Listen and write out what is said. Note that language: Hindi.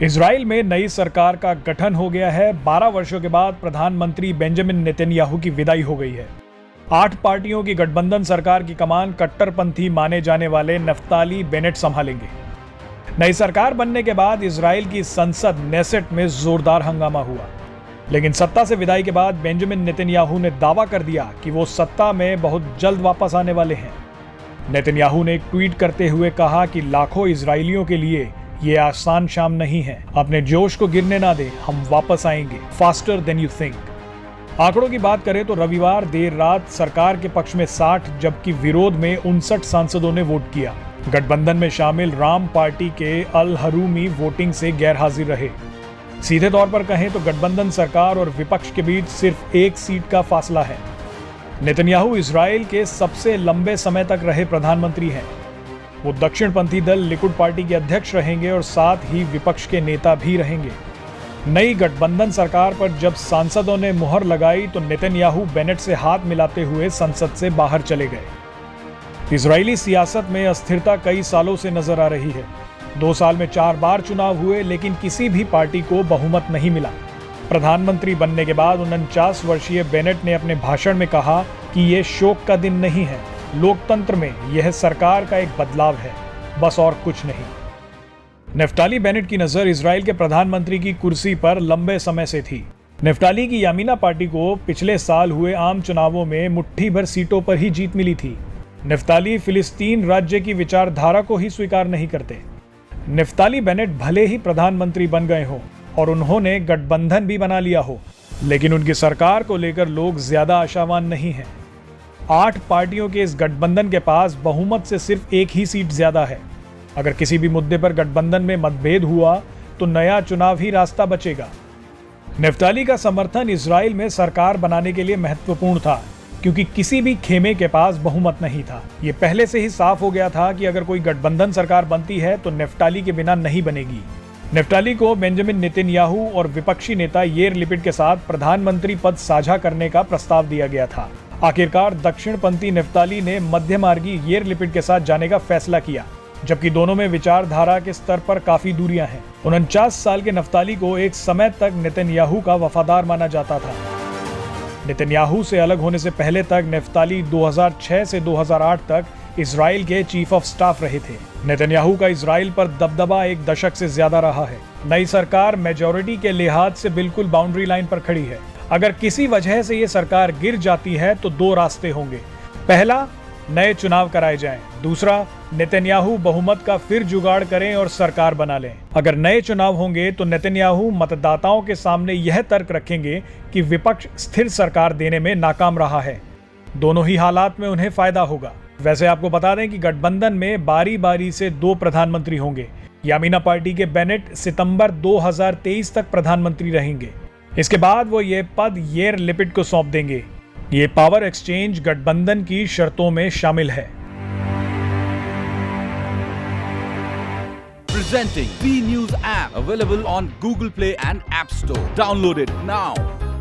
इजराइल में नई सरकार का गठन हो गया है। 12 वर्षों के बाद प्रधानमंत्री बेंजामिन नेतन्याहू की विदाई हो गई है। 8 पार्टियों की गठबंधन सरकार की कमान कट्टरपंथी माने जाने वाले नफ्ताली बेनेट संभालेंगे। नई सरकार बनने के बाद इजराइल की संसद नेसेट में जोरदार हंगामा हुआ, लेकिन सत्ता से विदाई के बाद बेंजामिन नेतन्याहू ने दावा कर दिया कि वो सत्ता में बहुत जल्द वापस आने वाले हैं। नेतन्याहू ने एक ट्वीट करते हुए कहा कि लाखों इजरायलियों के लिए ये आसान शाम नहीं है। अपने जोश को गिरने ना दे, हम वापस आएंगे फास्टर देन यू थिंक। आंकड़ों की बात करें तो रविवार देर रात सरकार के पक्ष में 60 जबकि विरोध में 59 सांसदों ने वोट किया। गठबंधन में शामिल राम पार्टी के अल हरूमी वोटिंग से गैर हाजिर रहे। सीधे तौर पर कहें तो गठबंधन सरकार और विपक्ष के बीच सिर्फ एक सीट का फासला है। नेतन्याहू इजराइल के सबसे लंबे समय तक रहे प्रधानमंत्री हैं। वो दक्षिणपंथी दल लिकुड पार्टी के अध्यक्ष रहेंगे और साथ ही विपक्ष के नेता भी रहेंगे। नई गठबंधन सरकार पर जब सांसदों ने मुहर लगाई तो नेतन्याहू बेनेट से हाथ मिलाते हुए संसद से बाहर चले गए। इजरायली सियासत में अस्थिरता कई सालों से नजर आ रही है। 2 साल में 4 बार चुनाव हुए, लेकिन किसी भी पार्टी को बहुमत नहीं मिला। प्रधानमंत्री बनने के बाद 49 वर्षीय बेनेट ने अपने भाषण में कहा कि ये शोक का दिन नहीं है, लोकतंत्र में यह सरकार का एक बदलाव है, बस और कुछ नहीं। नफ्ताली बेनेट की नजर इजराइल के प्रधानमंत्री की कुर्सी पर लंबे समय से थी। नफ्ताली की यामीना पार्टी को पिछले साल हुए आम चुनावों में मुट्ठी भर सीटों पर ही जीत मिली थी। नफ्ताली फिलिस्तीन राज्य की विचारधारा को ही स्वीकार नहीं करते। नफ्ताली बेनेट भले ही प्रधानमंत्री बन गए हो और उन्होंने गठबंधन भी बना लिया हो, लेकिन उनकी सरकार को लेकर लोग ज्यादा आशावान नहीं हैं। 8 पार्टियों के इस गठबंधन के पास बहुमत से सिर्फ एक ही सीट ज्यादा है। अगर किसी भी मुद्दे पर गठबंधन में मतभेद हुआ तो नया चुनाव ही रास्ता बचेगा। नफ्ताली का समर्थन इजराइल में सरकार बनाने के लिए महत्वपूर्ण था, क्योंकि किसी भी खेमे के पास बहुमत नहीं था। ये पहले से ही साफ हो गया था कि अगर कोई गठबंधन सरकार बनती है तो नफ्ताली के बिना नहीं बनेगी। नफ्ताली को बेंजामिन नेतन्याहू और विपक्षी नेता येर लिपिड के साथ प्रधानमंत्री पद साझा करने का प्रस्ताव दिया गया था। आखिरकार दक्षिणपंथी नफ्ताली ने मध्यमार्गी येर लिपिड के साथ जाने का फैसला किया, जबकि दोनों में विचारधारा के स्तर पर काफी दूरियां हैं। 49 साल के नफ्ताली को एक समय तक नेतन्याहू का वफादार माना जाता था। नेतन्याहू से अलग होने से पहले तक नफ्ताली 2006 से 2008 तक इजराइल के चीफ ऑफ स्टाफ रहे थे। नेतन्याहू का इजराइल पर दबदबा एक दशक से ज्यादा रहा है। नई सरकार मेजॉरिटी के लिहाज से बिल्कुल बाउंड्री लाइन पर खड़ी है। अगर किसी वजह से ये सरकार गिर जाती है तो 2 रास्ते होंगे। पहला, नए चुनाव कराए जाएं। दूसरा, नेतन्याहू बहुमत का फिर जुगाड़ करें और सरकार बना लें। अगर नए चुनाव होंगे तो नेतन्याहू मतदाताओं के सामने यह तर्क रखेंगे कि विपक्ष स्थिर सरकार देने में नाकाम रहा है। दोनों ही हालात में उन्हें फायदा होगा। वैसे आपको बता दें कि गठबंधन में बारी बारी से 2 प्रधानमंत्री होंगे। यामीना पार्टी के बेनेट सितंबर 2023 तक प्रधानमंत्री रहेंगे। इसके बाद वो ये पद येर लिपिड को सौंप देंगे। ये पावर एक्सचेंज गठबंधन की शर्तों में शामिल है। Presenting V News app available on Google Play and App Store. Download it now.